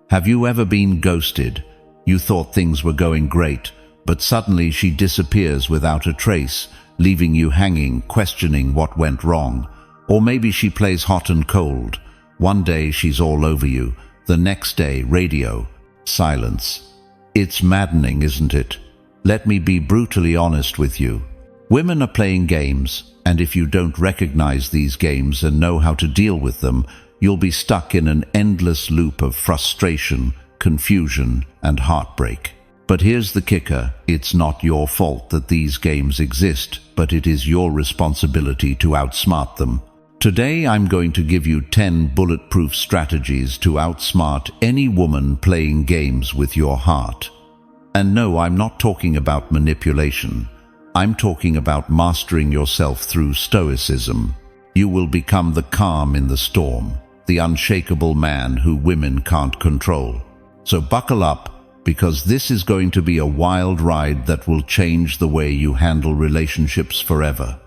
Have you ever been ghosted? You thought things were going great, but suddenly she disappears without a trace, leaving you hanging, questioning what went wrong. Or maybe she plays hot and cold. One day she's all over you, the next day radio, silence. It's maddening, isn't it? Let me be brutally honest with you. Women are playing games, and if you don't recognize these games and know how to deal with them, you'll be stuck in an endless loop of frustration, confusion, and heartbreak. But here's the kicker: it's not your fault that these games exist, but it is your responsibility to outsmart them. Today I'm going to give you 10 bulletproof strategies to outsmart any woman playing games with your heart. And no, I'm not talking about manipulation. I'm talking about mastering yourself through Stoicism. You will become the calm in the storm, the unshakable man who women can't control. So buckle up, because this is going to be a wild ride that will change the way you handle relationships forever.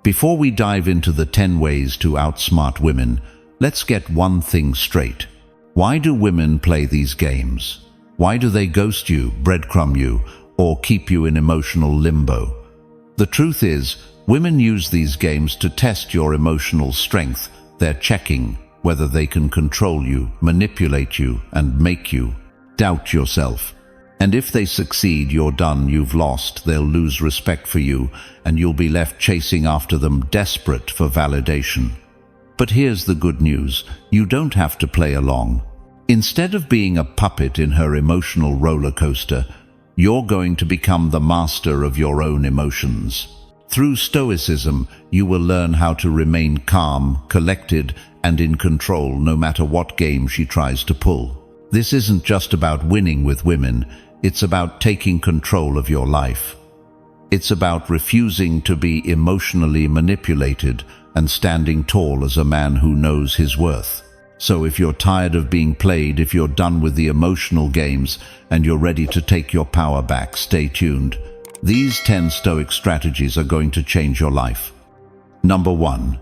Before we dive into the 10 ways to outsmart women, let's get one thing straight. Why do women play these games? Why do they ghost you, breadcrumb you, or keep you in emotional limbo? The truth is, women use these games to test your emotional strength. They're checking whether they can control you, manipulate you, and make you doubt yourself. And if they succeed, you're done, you've lost. They'll lose respect for you, and you'll be left chasing after them, desperate for validation. But here's the good news: you don't have to play along. Instead of being a puppet in her emotional roller coaster, you're going to become the master of your own emotions. Through Stoicism, you will learn how to remain calm, collected, and in control no matter what game she tries to pull. This isn't just about winning with women, it's about taking control of your life. It's about refusing to be emotionally manipulated and standing tall as a man who knows his worth. So if you're tired of being played, if you're done with the emotional games, and you're ready to take your power back, stay tuned. These 10 Stoic strategies are going to change your life. Number 1.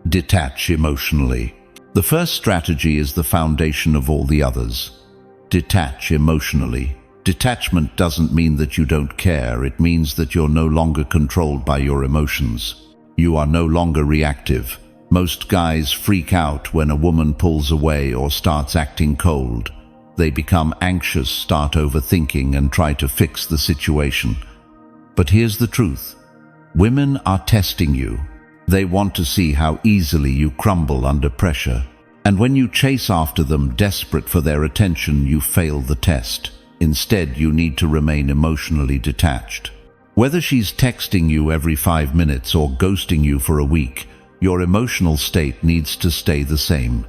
Detach emotionally. The first strategy is the foundation of all the others. Detach emotionally. Detachment doesn't mean that you don't care. It means that you're no longer controlled by your emotions. You are no longer reactive. Most guys freak out when a woman pulls away or starts acting cold. They become anxious, start overthinking, and try to fix the situation. But here's the truth: women are testing you. They want to see how easily you crumble under pressure. And when you chase after them, desperate for their attention, you fail the test. Instead, you need to remain emotionally detached. Whether she's texting you every 5 minutes or ghosting you for a week, your emotional state needs to stay the same.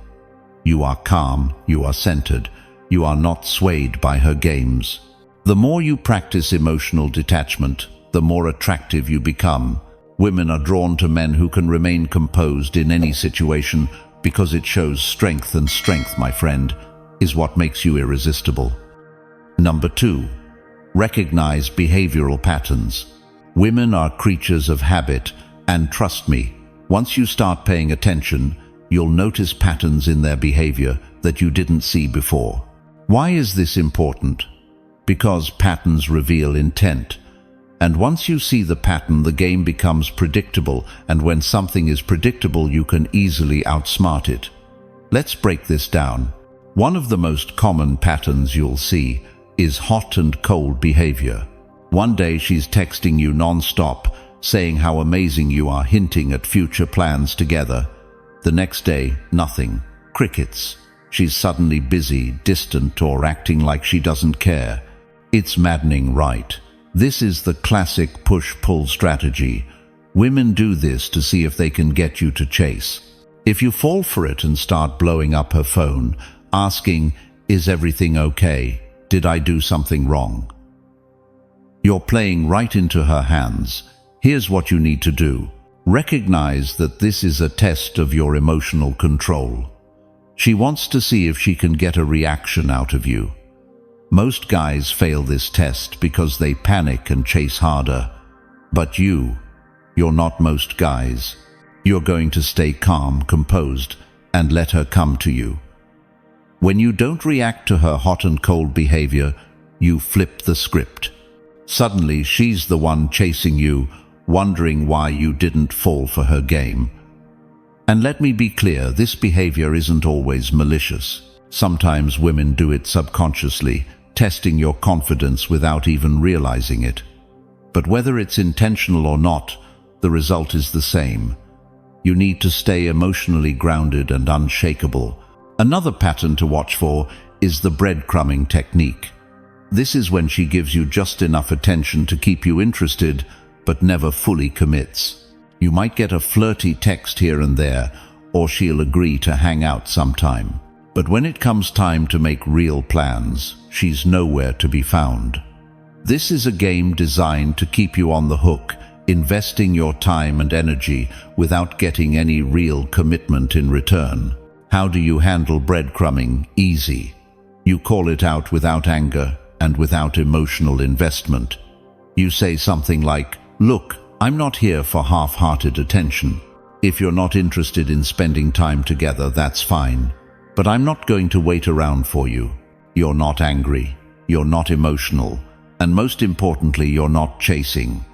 You are calm, you are centered, you are not swayed by her games. The more you practice emotional detachment, the more attractive you become. Women are drawn to men who can remain composed in any situation because it shows strength, and strength, my friend, is what makes you irresistible. Number 2. Recognize behavioral patterns. Women are creatures of habit, and trust me, once you start paying attention, you'll notice patterns in their behavior that you didn't see before. Why is this important? Because patterns reveal intent. And once you see the pattern, the game becomes predictable, and when something is predictable, you can easily outsmart it. Let's break this down. One of the most common patterns you'll see is hot and cold behavior. One day she's texting you non-stop, saying how amazing you are, hinting at future plans together. The next day, nothing. Crickets. She's suddenly busy, distant, or acting like she doesn't care. It's maddening, right? This is the classic push-pull strategy. Women do this to see if they can get you to chase. If you fall for it and start blowing up her phone, asking, "Is everything okay? Did I do something wrong?" You're playing right into her hands. Here's what you need to do. Recognize that this is a test of your emotional control. She wants to see if she can get a reaction out of you. Most guys fail this test because they panic and chase harder. But you're not most guys. You're going to stay calm, composed, and let her come to you. When you don't react to her hot and cold behavior, you flip the script. Suddenly, she's the one chasing you, wondering why you didn't fall for her game. And let me be clear, this behavior isn't always malicious. Sometimes women do it subconsciously, testing your confidence without even realizing it. But whether it's intentional or not, the result is the same. You need to stay emotionally grounded and unshakable. Another pattern to watch for is the breadcrumbing technique. This is when she gives you just enough attention to keep you interested, but never fully commits. You might get a flirty text here and there, or she'll agree to hang out sometime. But when it comes time to make real plans, she's nowhere to be found. This is a game designed to keep you on the hook, investing your time and energy without getting any real commitment in return. How do you handle breadcrumbing? Easy. You call it out without anger and without emotional investment. You say something like, "Look, I'm not here for half-hearted attention. If you're not interested in spending time together, that's fine. But I'm not going to wait around for you. You're not angry, you're not emotional, and most importantly, you're not chasing."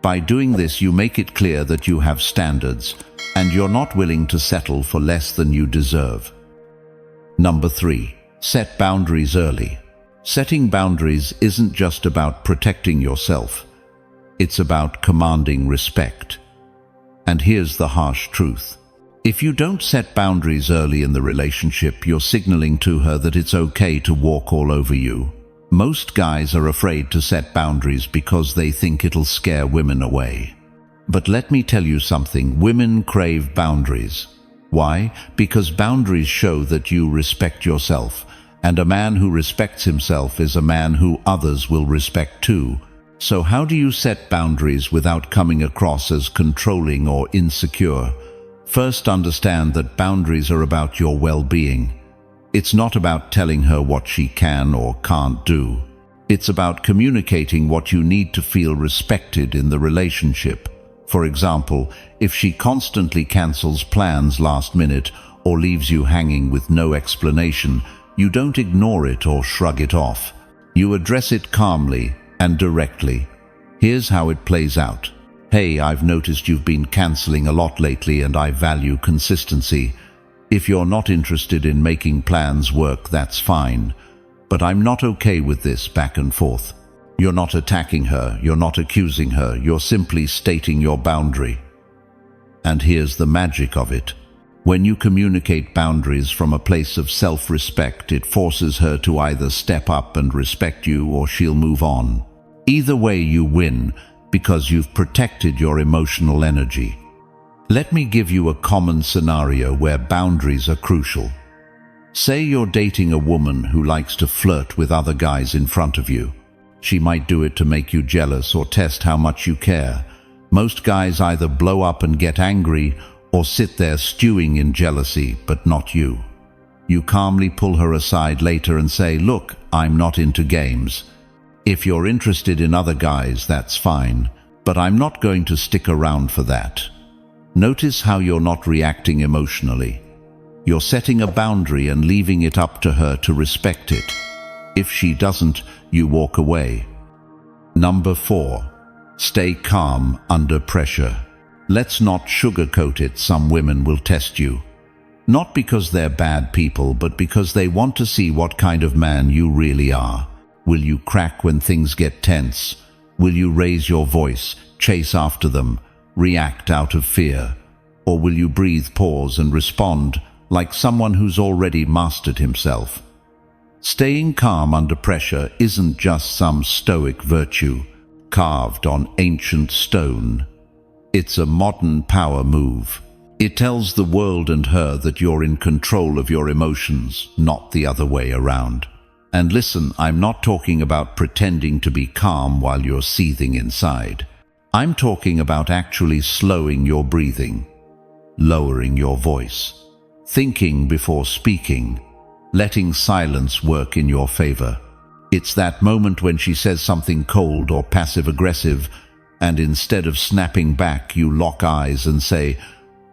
By doing this, you make it clear that you have standards, and you're not willing to settle for less than you deserve. Number 3. Set boundaries early. Setting boundaries isn't just about protecting yourself. It's about commanding respect. And here's the harsh truth. If you don't set boundaries early in the relationship, you're signaling to her that it's okay to walk all over you. Most guys are afraid to set boundaries because they think it'll scare women away. But let me tell you something, women crave boundaries. Why? Because boundaries show that you respect yourself, and a man who respects himself is a man who others will respect too. So how do you set boundaries without coming across as controlling or insecure? First, understand that boundaries are about your well-being. It's not about telling her what she can or can't do. It's about communicating what you need to feel respected in the relationship. For example, if she constantly cancels plans last minute or leaves you hanging with no explanation, you don't ignore it or shrug it off. You address it calmly and directly. Here's how it plays out. "Hey, I've noticed you've been canceling a lot lately and I value consistency. If you're not interested in making plans work, that's fine. But I'm not okay with this back and forth." You're not attacking her, you're not accusing her, you're simply stating your boundary. And here's the magic of it. When you communicate boundaries from a place of self-respect, it forces her to either step up and respect you or she'll move on. Either way, you win because you've protected your emotional energy. Let me give you a common scenario where boundaries are crucial. Say you're dating a woman who likes to flirt with other guys in front of you. She might do it to make you jealous or test how much you care. Most guys either blow up and get angry or sit there stewing in jealousy, but not you. You calmly pull her aside later and say, "Look, I'm not into games. If you're interested in other guys, that's fine, but I'm not going to stick around for that." Notice how you're not reacting emotionally. You're setting a boundary and leaving it up to her to respect it. If she doesn't, you walk away. Number 4. Stay calm under pressure. Let's not sugarcoat it. Some women will test you. Not because they're bad people, but because they want to see what kind of man you really are. Will you crack when things get tense? Will you raise your voice, chase after them, react out of fear? Or will you breathe, pause, and respond like someone who's already mastered himself? Staying calm under pressure isn't just some stoic virtue carved on ancient stone. It's a modern power move. It tells the world and her that you're in control of your emotions, not the other way around. And listen, I'm not talking about pretending to be calm while you're seething inside. I'm talking about actually slowing your breathing, lowering your voice, thinking before speaking, letting silence work in your favor. It's that moment when she says something cold or passive-aggressive, and instead of snapping back, you lock eyes and say,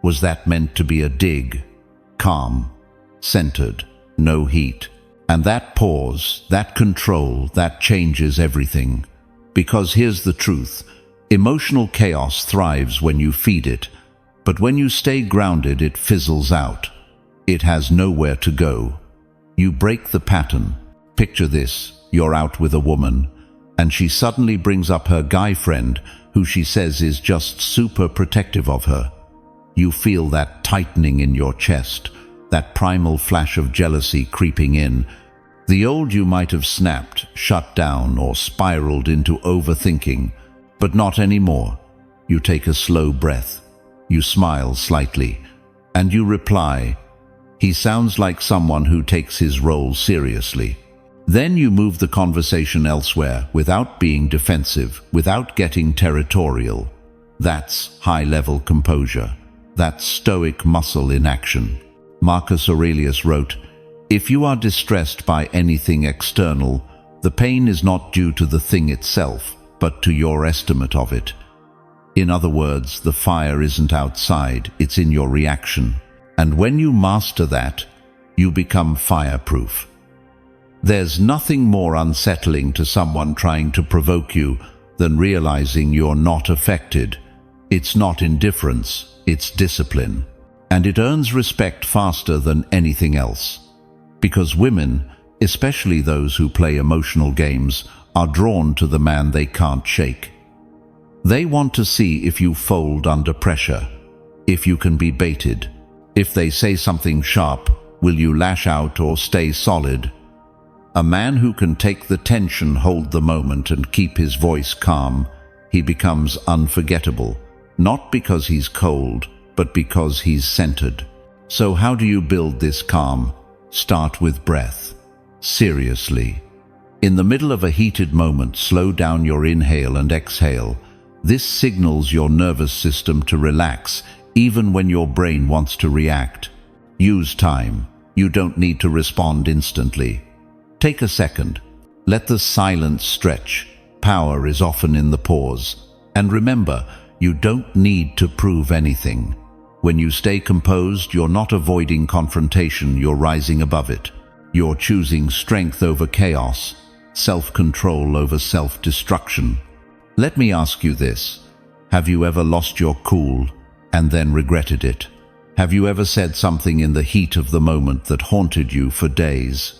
"Was that meant to be a dig?" Calm, centered, no heat. And that pause, that control, that changes everything. Because here's the truth, emotional chaos thrives when you feed it, but when you stay grounded, it fizzles out. It has nowhere to go. You break the pattern. Picture this, you're out with a woman, and she suddenly brings up her guy friend, who she says is just super protective of her. You feel that tightening in your chest, that primal flash of jealousy creeping in. The old you might have snapped, shut down, or spiraled into overthinking, but not anymore. You take a slow breath. You smile slightly, and you reply, "He sounds like someone who takes his role seriously." Then you move the conversation elsewhere without being defensive, without getting territorial. That's high-level composure. That's Stoic muscle in action. Marcus Aurelius wrote, "If you are distressed by anything external, the pain is not due to the thing itself, but to your estimate of it." In other words, the fire isn't outside, it's in your reaction. And when you master that, you become fireproof. There's nothing more unsettling to someone trying to provoke you than realizing you're not affected. It's not indifference, it's discipline. And it earns respect faster than anything else. Because women, especially those who play emotional games, are drawn to the man they can't shake. They want to see if you fold under pressure, if you can be baited. If they say something sharp, will you lash out or stay solid? A man who can take the tension, hold the moment, and keep his voice calm, he becomes unforgettable, not because he's cold, but because he's centered. So how do you build this calm? Start with breath. Seriously. In the middle of a heated moment, slow down your inhale and exhale. This signals your nervous system to relax, even when your brain wants to react. Use time. You don't need to respond instantly. Take a second. Let the silence stretch. Power is often in the pause. And remember, you don't need to prove anything. When you stay composed, you're not avoiding confrontation, you're rising above it. You're choosing strength over chaos, self-control over self-destruction. Let me ask you this. Have you ever lost your cool and then regretted it? Have you ever said something in the heat of the moment that haunted you for days?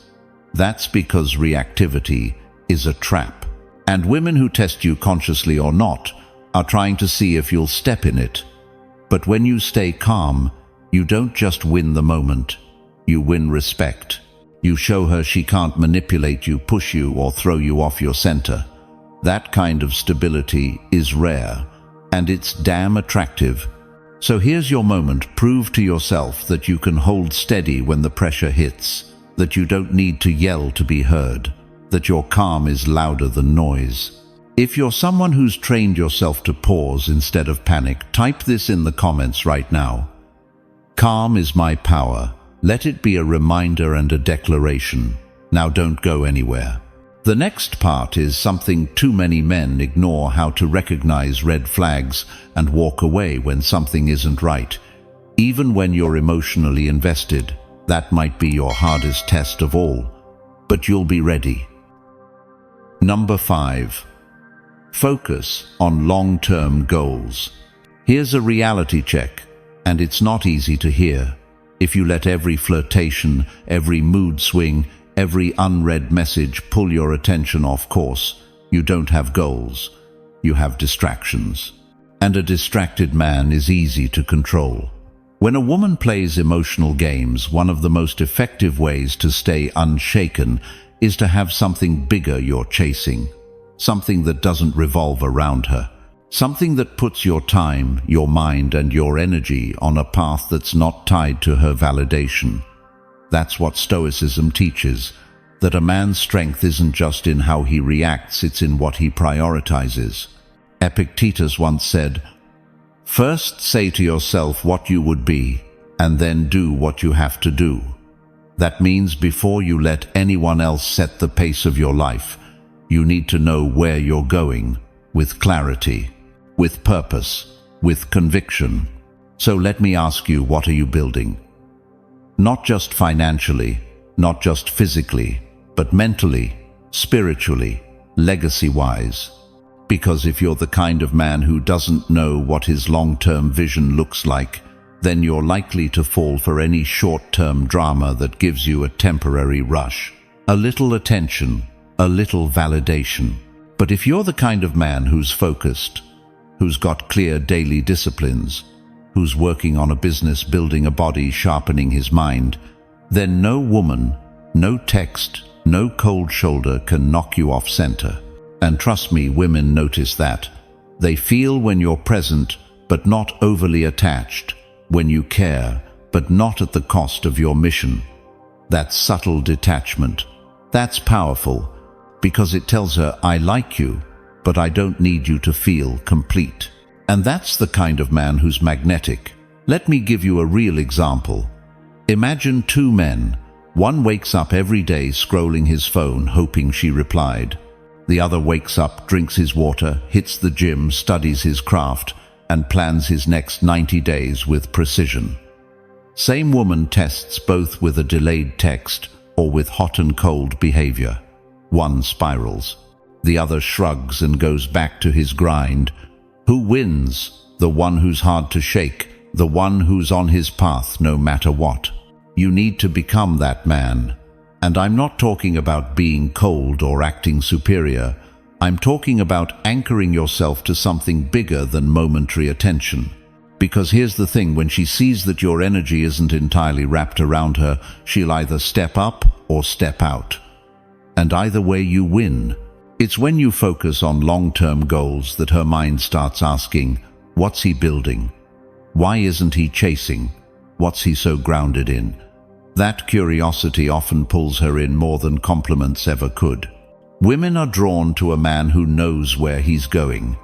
That's because reactivity is a trap. And women who test you consciously or not are trying to see if you'll step in it. But when you stay calm, you don't just win the moment, you win respect. You show her she can't manipulate you, push you, or throw you off your center. That kind of stability is rare, and it's damn attractive. So here's your moment. Prove to yourself that you can hold steady when the pressure hits, that you don't need to yell to be heard, that your calm is louder than noise. If you're someone who's trained yourself to pause instead of panic, type this in the comments right now. Calm is my power. Let it be a reminder and a declaration. Now don't go anywhere. The next part is something too many men ignore: how to recognize red flags and walk away when something isn't right. Even when you're emotionally invested, that might be your hardest test of all, but you'll be ready. Number 5. Focus on long-term goals. Here's a reality check, and it's not easy to hear. If you let every flirtation, every mood swing, every unread message pull your attention off course, you don't have goals, you have distractions. And a distracted man is easy to control. When a woman plays emotional games, one of the most effective ways to stay unshaken is to have something bigger you're chasing. Something that doesn't revolve around her. Something that puts your time, your mind, and your energy on a path that's not tied to her validation. That's what Stoicism teaches, that a man's strength isn't just in how he reacts, it's in what he prioritizes. Epictetus once said, "First say to yourself what you would be, and then do what you have to do." That means before you let anyone else set the pace of your life, you need to know where you're going, with clarity, with purpose, with conviction. So let me ask you, what are you building? Not just financially, not just physically, but mentally, spiritually, legacy-wise. Because if you're the kind of man who doesn't know what his long-term vision looks like, then you're likely to fall for any short-term drama that gives you a temporary rush, a little attention, a little validation. But if you're the kind of man who's focused, who's got clear daily disciplines, who's working on a business, building a body, sharpening his mind, then no woman, no text, no cold shoulder can knock you off center. And trust me, women notice that. They feel when you're present, but not overly attached, when you care, but not at the cost of your mission. That subtle detachment, that's powerful, because it tells her, I like you, but I don't need you to feel complete. And that's the kind of man who's magnetic. Let me give you a real example. Imagine two men. One wakes up every day scrolling his phone, hoping she replied. The other wakes up, drinks his water, hits the gym, studies his craft, and plans his next 90 days with precision. Same woman tests both with a delayed text or with hot and cold behavior. One spirals. The other shrugs and goes back to his grind. Who wins? The one who's hard to shake, the one who's on his path no matter what. You need to become that man. And I'm not talking about being cold or acting superior. I'm talking about anchoring yourself to something bigger than momentary attention. Because here's the thing, when she sees that your energy isn't entirely wrapped around her, she'll either step up or step out. And either way you win. It's when you focus on long-term goals that her mind starts asking, what's he building? Why isn't he chasing? What's he so grounded in? That curiosity often pulls her in more than compliments ever could. Women are drawn to a man who knows where he's going,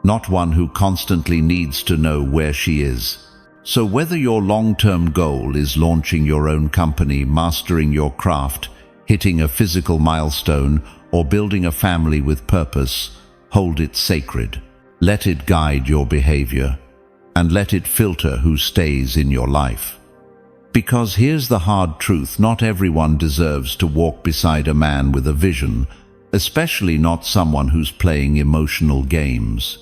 not one who constantly needs to know where she is. So whether your long-term goal is launching your own company, mastering your craft, hitting a physical milestone, or building a family with purpose, hold it sacred. Let it guide your behavior, and let it filter who stays in your life. Because here's the hard truth, not everyone deserves to walk beside a man with a vision, especially not someone who's playing emotional games.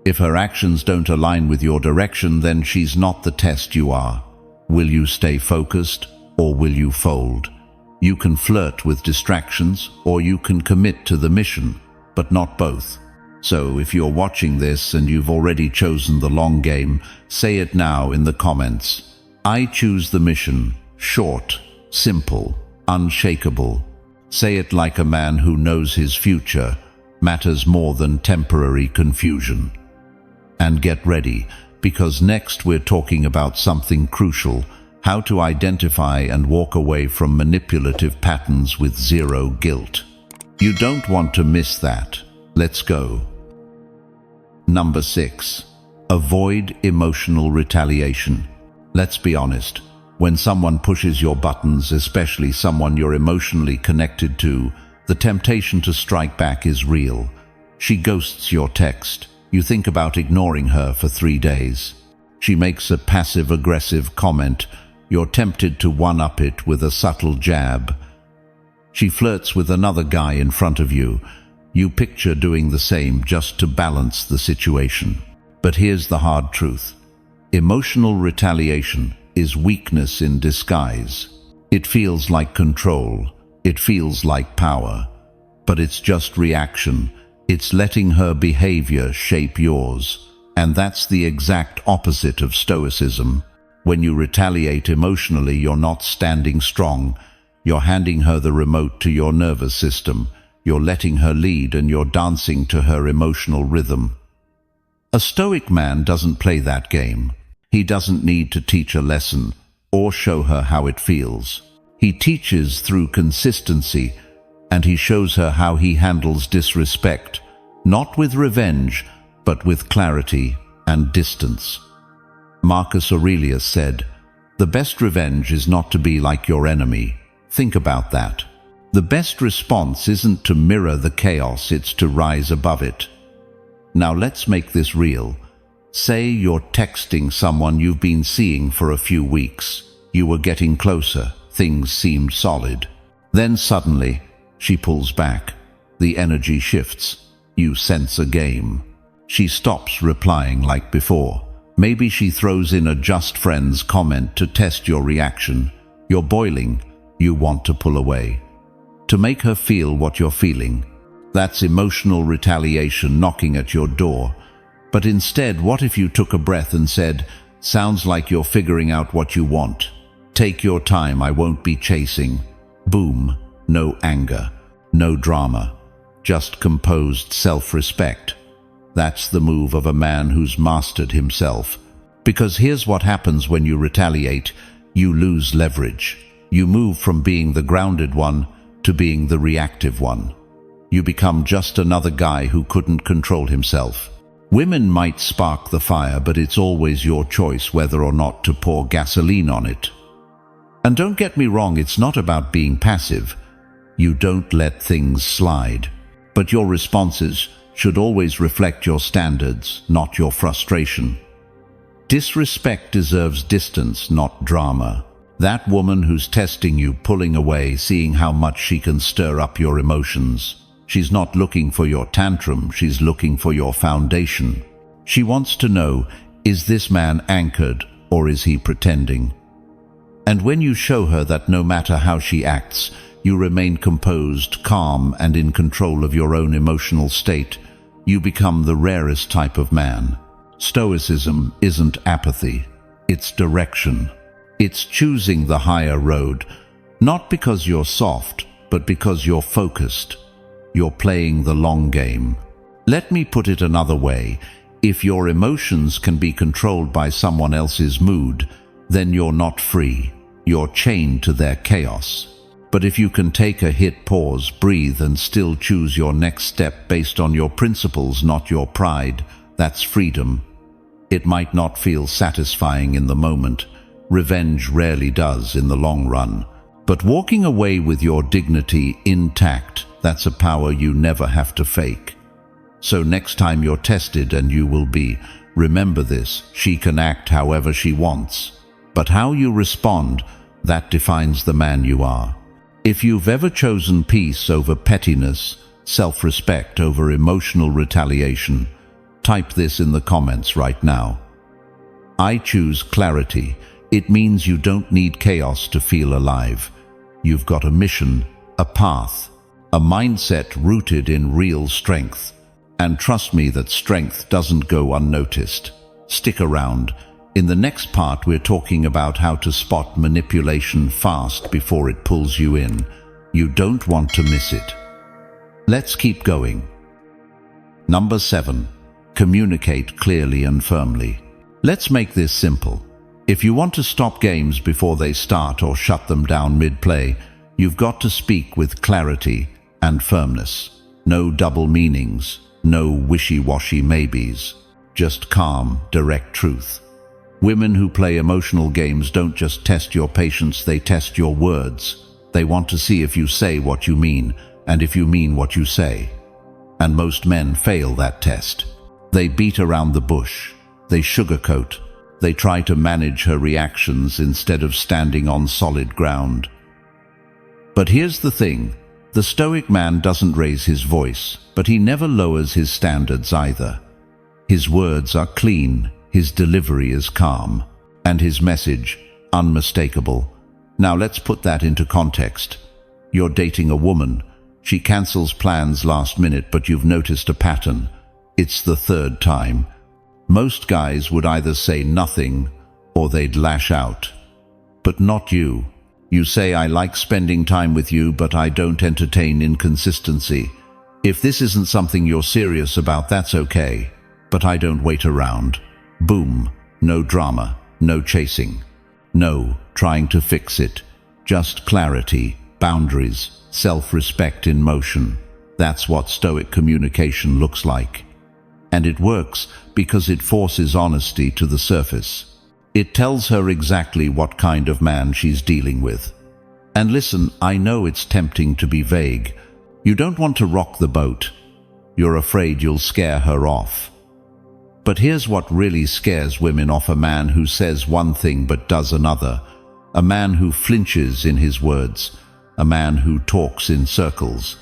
If her actions don't align with your direction, then she's not the test you are. Will you stay focused, or will you fold? You can flirt with distractions, or you can commit to the mission, but not both. So if you're watching this and you've already chosen the long game, say it now in the comments. I choose the mission, short, simple, unshakable. Say it like a man who knows his future matters more than temporary confusion. And get ready, because next we're talking about something crucial, how to identify and walk away from manipulative patterns with zero guilt. You don't want to miss that. Let's go. Number 6. Avoid emotional retaliation. Let's be honest, when someone pushes your buttons, especially someone you're emotionally connected to, the temptation to strike back is real. She ghosts your text. You think about ignoring her for 3 days. She makes a passive-aggressive comment. You're tempted to one-up it with a subtle jab. She flirts with another guy in front of you. You picture doing the same just to balance the situation. But here's the hard truth. Emotional retaliation is weakness in disguise. It feels like control. It feels like power. But it's just reaction. It's letting her behavior shape yours. And that's the exact opposite of Stoicism. When you retaliate emotionally, you're not standing strong. You're handing her the remote to your nervous system. You're letting her lead, and you're dancing to her emotional rhythm. A Stoic man doesn't play that game. He doesn't need to teach a lesson or show her how it feels. He teaches through consistency, and he shows her how he handles disrespect, not with revenge, but with clarity and distance. Marcus Aurelius said, "The best revenge is not to be like your enemy." Think about that. The best response isn't to mirror the chaos, it's to rise above it. Now let's make this real. Say you're texting someone you've been seeing for a few weeks. You were getting closer, things seemed solid. Then suddenly, she pulls back. The energy shifts. You sense a game. She stops replying like before. Maybe she throws in a just friends comment to test your reaction. You're boiling. You want to pull away. To make her feel what you're feeling. That's emotional retaliation knocking at your door. But instead, what if you took a breath and said, "Sounds like you're figuring out what you want. Take your time, I won't be chasing." Boom. No anger. No drama. Just composed self-respect. That's the move of a man who's mastered himself. Because here's what happens when you retaliate. You lose leverage. You move from being the grounded one to being the reactive one. You become just another guy who couldn't control himself. Women might spark the fire, but it's always your choice whether or not to pour gasoline on it. And don't get me wrong, it's not about being passive. You don't let things slide. But your responses should always reflect your standards, not your frustration. Disrespect deserves distance, not drama. That woman who's testing you, pulling away, seeing how much she can stir up your emotions. She's not looking for your tantrum, she's looking for your foundation. She wants to know, is this man anchored or is he pretending? And when you show her that no matter how she acts, you remain composed, calm, and in control of your own emotional state, you become the rarest type of man. Stoicism isn't apathy, it's direction. It's choosing the higher road, not because you're soft, but because you're focused. You're playing the long game. Let me put it another way. If your emotions can be controlled by someone else's mood, then you're not free. You're chained to their chaos. But if you can take a hit, pause, breathe, and still choose your next step based on your principles, not your pride, that's freedom. It might not feel satisfying in the moment. Revenge rarely does in the long run. But walking away with your dignity intact, that's a power you never have to fake. So next time you're tested, and you will be, remember this: she can act however she wants. But how you respond, that defines the man you are. If you've ever chosen peace over pettiness, self-respect over emotional retaliation, type this in the comments right now. I choose clarity. It means you don't need chaos to feel alive. You've got a mission, a path, a mindset rooted in real strength. And trust me that strength doesn't go unnoticed. Stick around. In the next part, we're talking about how to spot manipulation fast before it pulls you in. You don't want to miss it. Let's keep going. Number 7. Communicate clearly and firmly. Let's make this simple. If you want to stop games before they start or shut them down mid-play, you've got to speak with clarity and firmness. No double meanings, no wishy-washy maybes. Just calm, direct truth. Women who play emotional games don't just test your patience, they test your words. They want to see if you say what you mean, and if you mean what you say. And most men fail that test. They beat around the bush. They sugarcoat. They try to manage her reactions instead of standing on solid ground. But here's the thing. The Stoic man doesn't raise his voice, but he never lowers his standards either. His words are clean, his delivery is calm, and his message unmistakable. Now let's put that into context. You're dating a woman. She cancels plans last minute, but you've noticed a pattern. It's the third time. Most guys would either say nothing or they'd lash out. But not you. You say, "I like spending time with you, but I don't entertain inconsistency. If this isn't something you're serious about, that's okay. But I don't wait around." Boom. No drama, no chasing. No trying to fix it. Just clarity, boundaries, self-respect in motion. That's what Stoic communication looks like. And it works because it forces honesty to the surface. It tells her exactly what kind of man she's dealing with. And listen, I know it's tempting to be vague. You don't want to rock the boat. You're afraid you'll scare her off. But here's what really scares women off: a man who says one thing but does another. A man who flinches in his words. a man who talks in circles.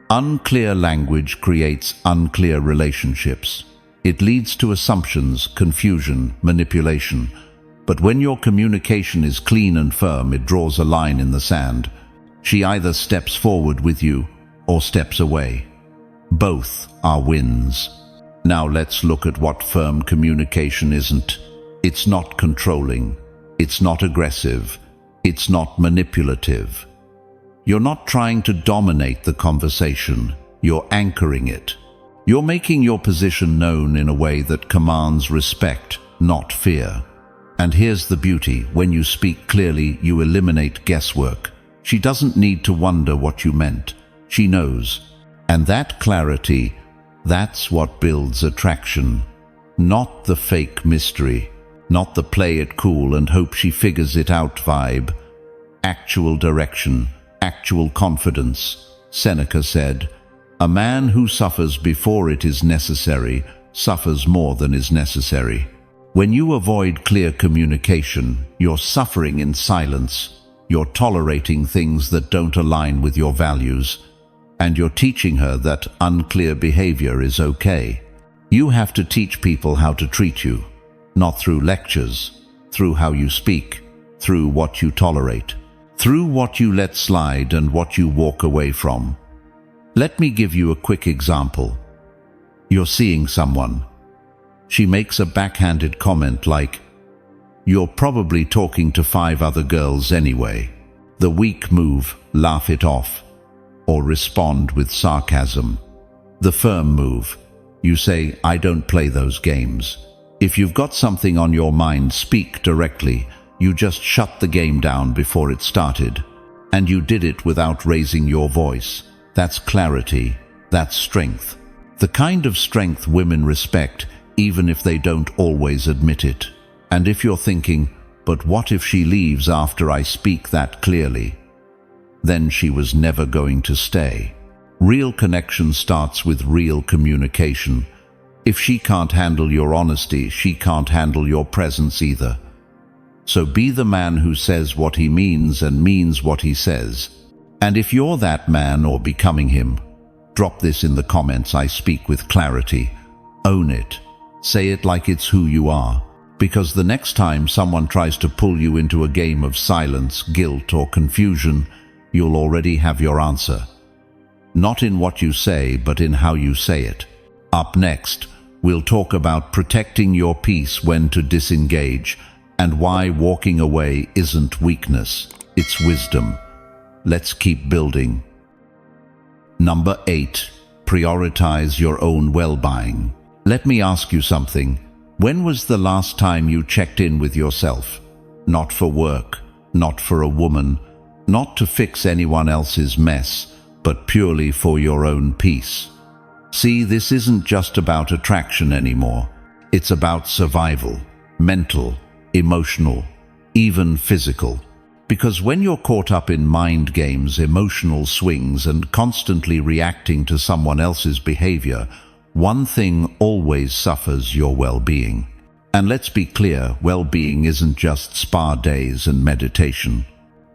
Unclear language creates unclear relationships. It leads to assumptions, confusion, manipulation. But when your communication is clean and firm, it draws a line in the sand. She either steps forward with you or steps away. Both are wins. Now let's look at what firm communication isn't. It's not controlling. It's not aggressive. It's not manipulative. You're not trying to dominate the conversation. You're anchoring it. You're making your position known in a way that commands respect, not fear. And here's the beauty: when you speak clearly, you eliminate guesswork. She doesn't need to wonder what you meant. She knows. And that clarity, that's what builds attraction. Not the fake mystery, not the play it cool and hope she figures it out vibe. Actual direction, actual confidence. Seneca said, "A man who suffers before it is necessary suffers more than is necessary." When you avoid clear communication, you're suffering in silence. You're tolerating things that don't align with your values. And you're teaching her that unclear behavior is okay. You have to teach people how to treat you, not through lectures, through how you speak, through what you tolerate, through what you let slide and what you walk away from. Let me give you a quick example. You're seeing someone. She makes a backhanded comment like, "You're probably talking to 5 other girls anyway." The weak move, laugh it off, or respond with sarcasm. The firm move, you say, "I don't play those games." If you've got something on your mind, speak directly. You just shut the game down before it started. And you did it without raising your voice. That's clarity. That's strength. The kind of strength women respect, even if they don't always admit it. And if you're thinking, "But what if she leaves after I speak that clearly?" Then she was never going to stay. Real connection starts with real communication. If she can't handle your honesty, she can't handle your presence either. So be the man who says what he means and means what he says. And if you're that man or becoming him, drop this in the comments. I speak with clarity. Own it. Say it like it's who you are. Because the next time someone tries to pull you into a game of silence, guilt, or confusion, you'll already have your answer. Not in what you say, but in how you say it. Up next, we'll talk about protecting your peace when to disengage, and why walking away isn't weakness, it's wisdom. Let's keep building. Number 8, prioritize your own well-being. Let me ask you something. When was the last time you checked in with yourself? Not for work, not for a woman, not to fix anyone else's mess, but purely for your own peace. See, this isn't just about attraction anymore. It's about survival, mental, emotional, even physical. Because when you're caught up in mind games, emotional swings, and constantly reacting to someone else's behavior, one thing always suffers: your well-being. And let's be clear, well-being isn't just spa days and meditation.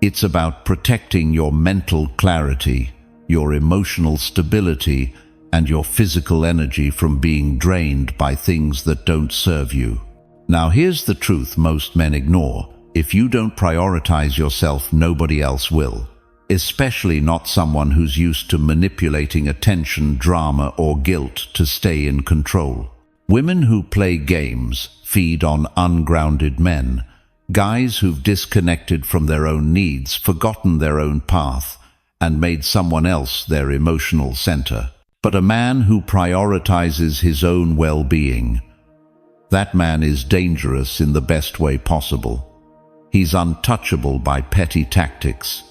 It's about protecting your mental clarity, your emotional stability, and your physical energy from being drained by things that don't serve you. Now here's the truth most men ignore. If you don't prioritize yourself, nobody else will. Especially not someone who's used to manipulating attention, drama, or guilt to stay in control. Women who play games feed on ungrounded men. Guys who've disconnected from their own needs, forgotten their own path, and made someone else their emotional center. But a man who prioritizes his own well-being, that man is dangerous in the best way possible. He's untouchable by petty tactics.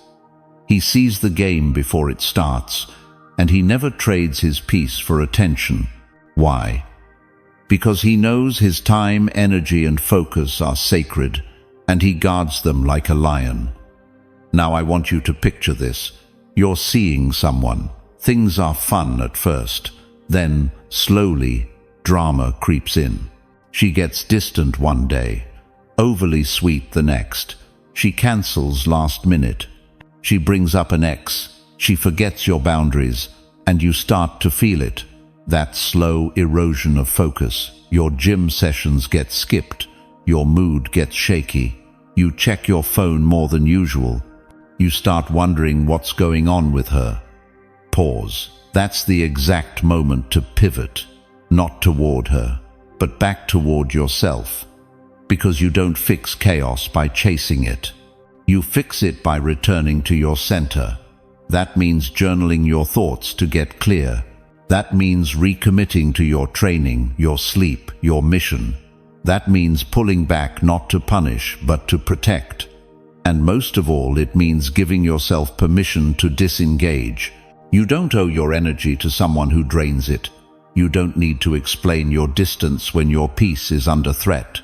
He sees the game before it starts, and he never trades his peace for attention. Why? Because he knows his time, energy, and focus are sacred, and he guards them like a lion. Now I want you to picture this. You're seeing someone. Things are fun at first. Then, slowly, drama creeps in. She gets distant one day, overly sweet the next. She cancels last minute. She brings up an ex, she forgets your boundaries, and you start to feel it. That slow erosion of focus. Your gym sessions get skipped, your mood gets shaky. You check your phone more than usual. You start wondering what's going on with her. Pause. That's the exact moment to pivot, not toward her, but back toward yourself. Because you don't fix chaos by chasing it. You fix it by returning to your center. That means journaling your thoughts to get clear. That means recommitting to your training, your sleep, your mission. That means pulling back not to punish, but to protect. And most of all, it means giving yourself permission to disengage. You don't owe your energy to someone who drains it. You don't need to explain your distance when your peace is under threat.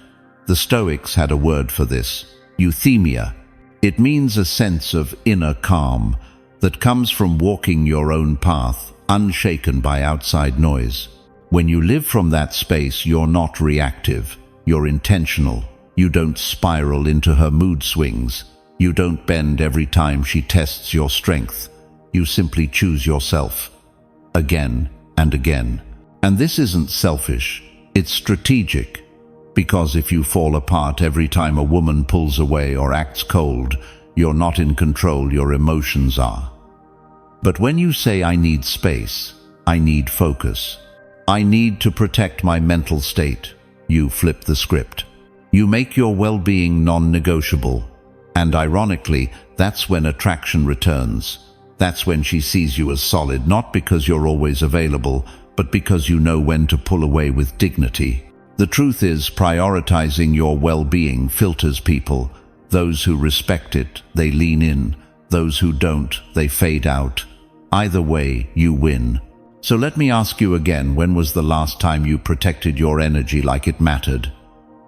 The Stoics had a word for this, euthymia. It means a sense of inner calm that comes from walking your own path, unshaken by outside noise. When you live from that space, you're not reactive, you're intentional. You don't spiral into her mood swings. You don't bend every time she tests your strength. You simply choose yourself, again and again. And this isn't selfish, it's strategic. Because if you fall apart every time a woman pulls away or acts cold, you're not in control, your emotions are. But when you say, I need space, I need focus, I need to protect my mental state, you flip the script. You make your well-being non-negotiable. And ironically, that's when attraction returns. That's when she sees you as solid, not because you're always available, but because you know when to pull away with dignity. The truth is, prioritizing your well-being filters people. Those who respect it, they lean in. Those who don't, they fade out. Either way, you win. So let me ask you again, when was the last time you protected your energy like it mattered?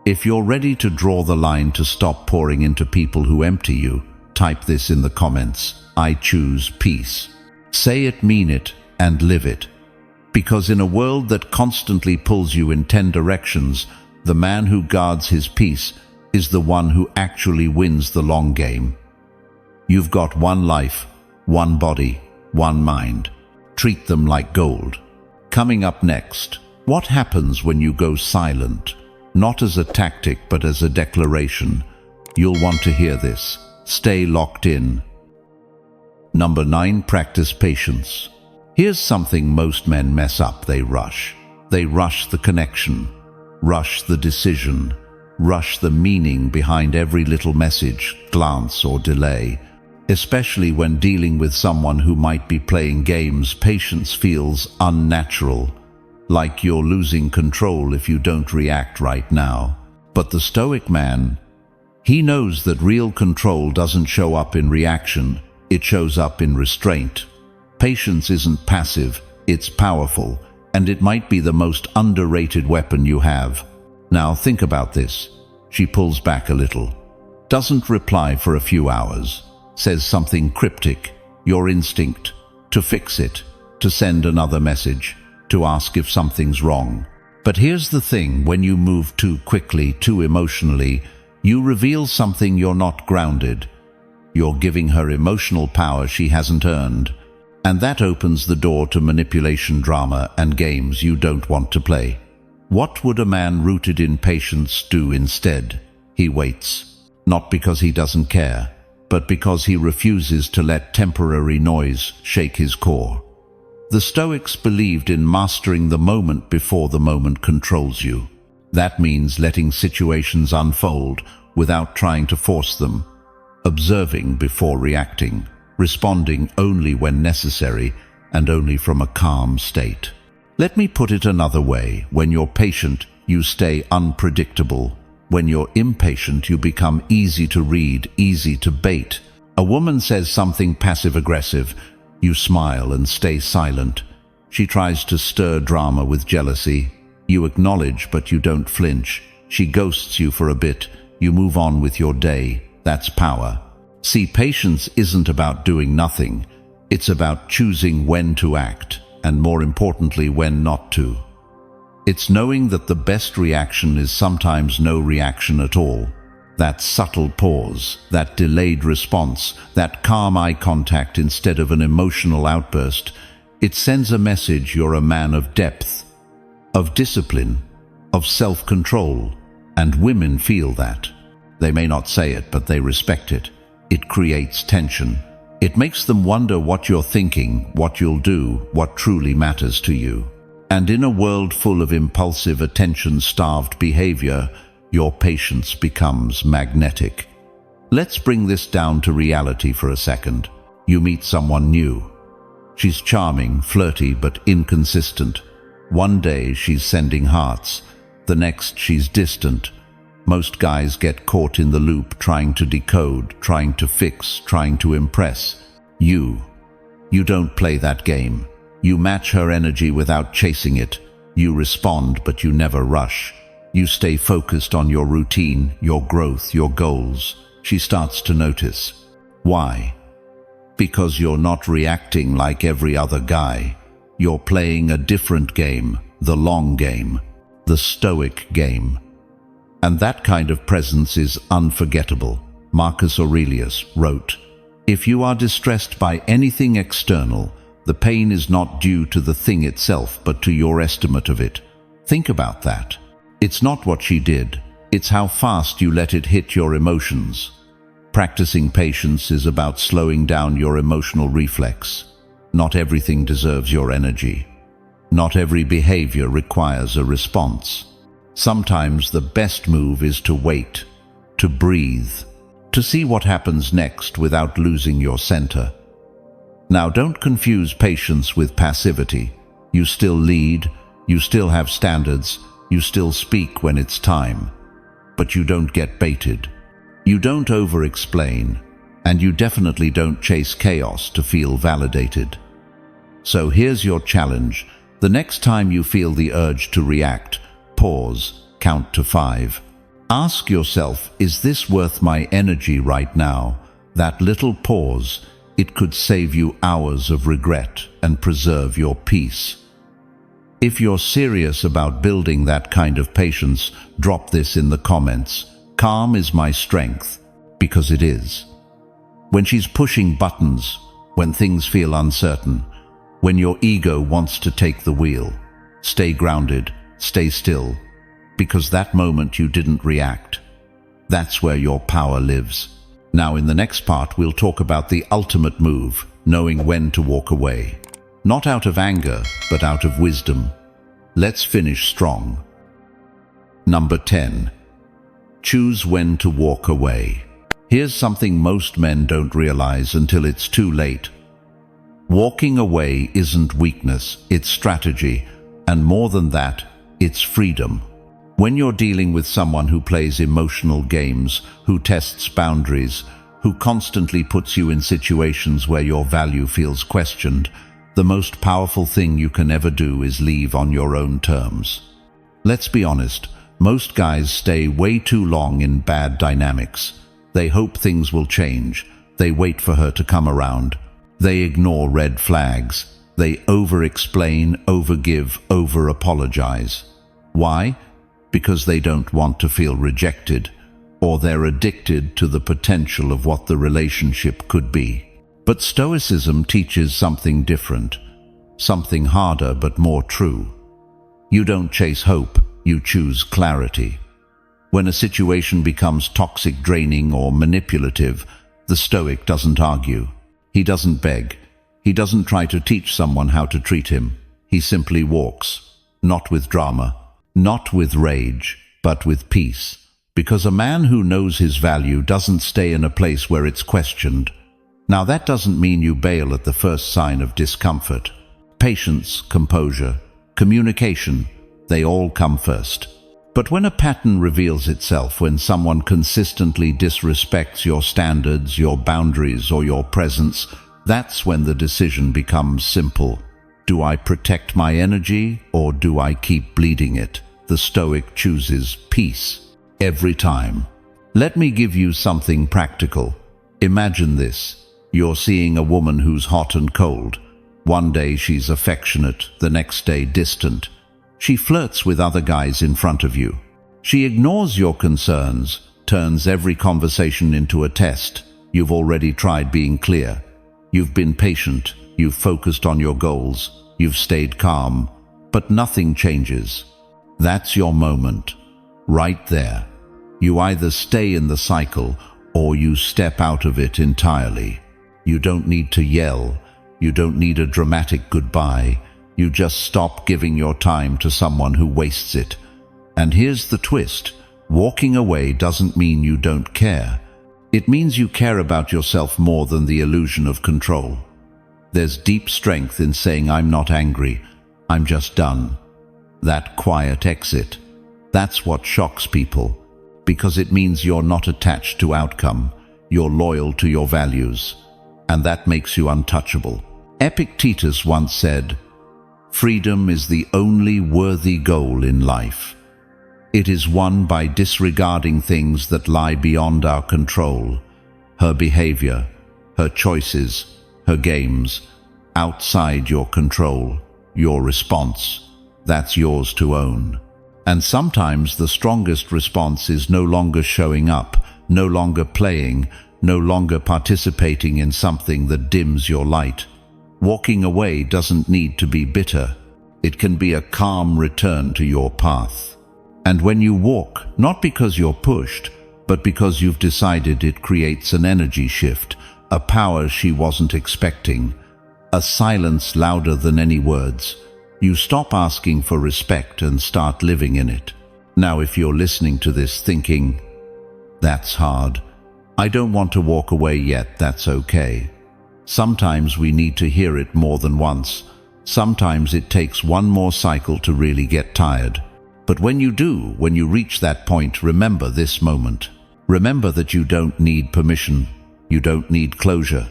If you're ready to draw the line to stop pouring into people who empty you, type this in the comments. I choose peace. Say it, mean it, and live it. Because in a world that constantly pulls you in 10 directions, the man who guards his peace is the one who actually wins the long game. You've got one life, one body, one mind. Treat them like gold. Coming up next, what happens when you go silent? Not as a tactic, but as a declaration. You'll want to hear this. Stay locked in. Number 9, practice patience. Here's something most men mess up. They rush. They rush the connection, rush the decision, rush the meaning behind every little message, glance, or delay. Especially when dealing with someone who might be playing games, patience feels unnatural, like you're losing control if you don't react right now. But the Stoic man, he knows that real control doesn't show up in reaction, it shows up in restraint. Patience isn't passive, it's powerful, and it might be the most underrated weapon you have. Now think about this. She pulls back a little, doesn't reply for a few hours, says something cryptic, your instinct, to fix it, to send another message, to ask if something's wrong. But here's the thing, when you move too quickly, too emotionally, you reveal something. You're not grounded. You're giving her emotional power she hasn't earned. And that opens the door to manipulation, drama, and games you don't want to play. What would a man rooted in patience do instead? He waits. Not because he doesn't care, but because he refuses to let temporary noise shake his core. The Stoics believed in mastering the moment before the moment controls you. That means letting situations unfold without trying to force them, observing before reacting, responding only when necessary and only from a calm state. Let me put it another way. When you're patient, you stay unpredictable. When you're impatient, you become easy to read, easy to bait. A woman says something passive-aggressive. You smile and stay silent. She tries to stir drama with jealousy. You acknowledge, but you don't flinch. She ghosts you for a bit. You move on with your day. That's power. See, patience isn't about doing nothing. It's about choosing when to act, and more importantly, when not to. It's knowing that the best reaction is sometimes no reaction at all. That subtle pause, that delayed response, that calm eye contact instead of an emotional outburst, it sends a message you're a man of depth, of discipline, of self-control, and women feel that. They may not say it, but they respect it. It creates tension. It makes them wonder what you're thinking, what you'll do, what truly matters to you. And in a world full of impulsive, attention-starved behavior, your patience becomes magnetic. Let's bring this down to reality for a second. You meet someone new. She's charming, flirty, but inconsistent. One day she's sending hearts. The next she's distant. Most guys get caught in the loop, trying to decode, trying to fix, trying to impress. You don't play that game. You match her energy without chasing it. You respond, but you never rush. You stay focused on your routine, your growth, your goals. She starts to notice. Why? Because you're not reacting like every other guy. You're playing a different game, the long game, the Stoic game. And that kind of presence is unforgettable. Marcus Aurelius wrote, "If you are distressed by anything external, the pain is not due to the thing itself, but to your estimate of it." Think about that. It's not what she did, it's how fast you let it hit your emotions. Practicing patience is about slowing down your emotional reflex. Not everything deserves your energy. Not every behavior requires a response. Sometimes the best move is to wait, to breathe, to see what happens next without losing your center. Now, don't confuse patience with passivity. You still lead, you still have standards, you still speak when it's time. But you don't get baited. You don't over-explain, and you definitely don't chase chaos to feel validated. So here's your challenge. The next time you feel the urge to react, pause, count to 5. Ask yourself, is this worth my energy right now? That little pause, it could save you hours of regret and preserve your peace. If you're serious about building that kind of patience, drop this in the comments. Calm is my strength, because it is. When she's pushing buttons, when things feel uncertain, when your ego wants to take the wheel, stay grounded, stay still, because that moment you didn't react. That's where your power lives. Now in the next part we'll talk about the ultimate move, knowing when to walk away. Not out of anger, but out of wisdom. Let's finish strong. Number 10. Choose when to walk away. Here's something most men don't realize until it's too late. Walking away isn't weakness, it's strategy, and more than that, it's freedom. When you're dealing with someone who plays emotional games, who tests boundaries, who constantly puts you in situations where your value feels questioned, the most powerful thing you can ever do is leave on your own terms. Let's be honest, most guys stay way too long in bad dynamics. They hope things will change. They wait for her to come around. They ignore red flags. They over-explain, over-give, over-apologize. Why? Because they don't want to feel rejected, or they're addicted to the potential of what the relationship could be. But Stoicism teaches something different, something harder but more true. You don't chase hope, you choose clarity. When a situation becomes toxic, draining, or manipulative, the Stoic doesn't argue. He doesn't beg. He doesn't try to teach someone how to treat him. He simply walks, not with drama, not with rage, but with peace. Because a man who knows his value doesn't stay in a place where it's questioned. Now that doesn't mean you bail at the first sign of discomfort. Patience, composure, communication, they all come first. But when a pattern reveals itself, when someone consistently disrespects your standards, your boundaries, or your presence, that's when the decision becomes simple. Do I protect my energy, or do I keep bleeding it? The Stoic chooses peace every time. Let me give you something practical. Imagine this. You're seeing a woman who's hot and cold. One day she's affectionate, the next day distant. She flirts with other guys in front of you. She ignores your concerns, turns every conversation into a test. You've already tried being clear. You've been patient. You've focused on your goals. You've stayed calm. But nothing changes. That's your moment. Right there. You either stay in the cycle or you step out of it entirely. You don't need to yell. You don't need a dramatic goodbye. You just stop giving your time to someone who wastes it. And here's the twist. Walking away doesn't mean you don't care. It means you care about yourself more than the illusion of control. There's deep strength in saying, I'm not angry, I'm just done. That quiet exit. That's what shocks people, because it means you're not attached to outcome. You're loyal to your values, and that makes you untouchable. Epictetus once said, "Freedom is the only worthy goal in life. It is won by disregarding things that lie beyond our control, her behavior, her choices, her games, outside your control, your response. That's yours to own." And sometimes the strongest response is no longer showing up, no longer playing, no longer participating in something that dims your light. Walking away doesn't need to be bitter. It can be a calm return to your path. And when you walk, not because you're pushed, but because you've decided, it creates an energy shift, a power she wasn't expecting, a silence louder than any words. You stop asking for respect and start living in it. Now, if you're listening to this thinking, that's hard, I don't want to walk away yet, that's okay. Sometimes we need to hear it more than once. Sometimes it takes one more cycle to really get tired. But when you do, when you reach that point, remember this moment. Remember that you don't need permission. You don't need closure.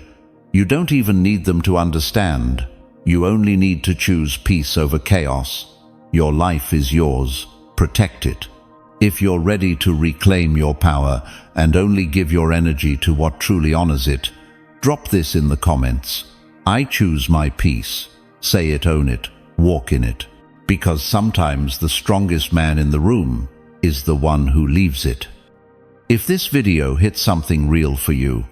You don't even need them to understand. You only need to choose peace over chaos. Your life is yours. Protect it. If you're ready to reclaim your power and only give your energy to what truly honors it, drop this in the comments. I choose my peace. Say it, own it, walk in it. Because sometimes the strongest man in the room is the one who leaves it. If this video hit something real for you,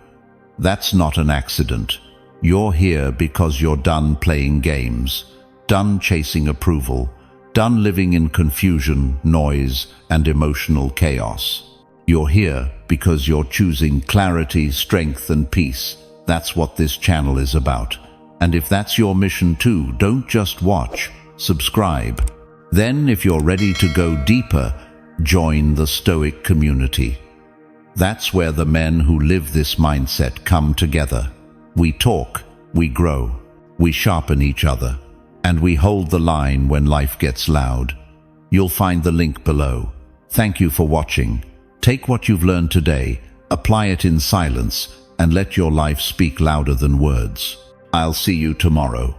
that's not an accident. You're here because you're done playing games, done chasing approval, done living in confusion, noise, and emotional chaos. You're here because you're choosing clarity, strength, and peace. That's what this channel is about. And if that's your mission too, don't just watch, subscribe. Then, if you're ready to go deeper, join the Stoic community. That's where the men who live this mindset come together. We talk, we grow, we sharpen each other, and we hold the line when life gets loud. You'll find the link below. Thank you for watching. Take what you've learned today, apply it in silence, and let your life speak louder than words. I'll see you tomorrow.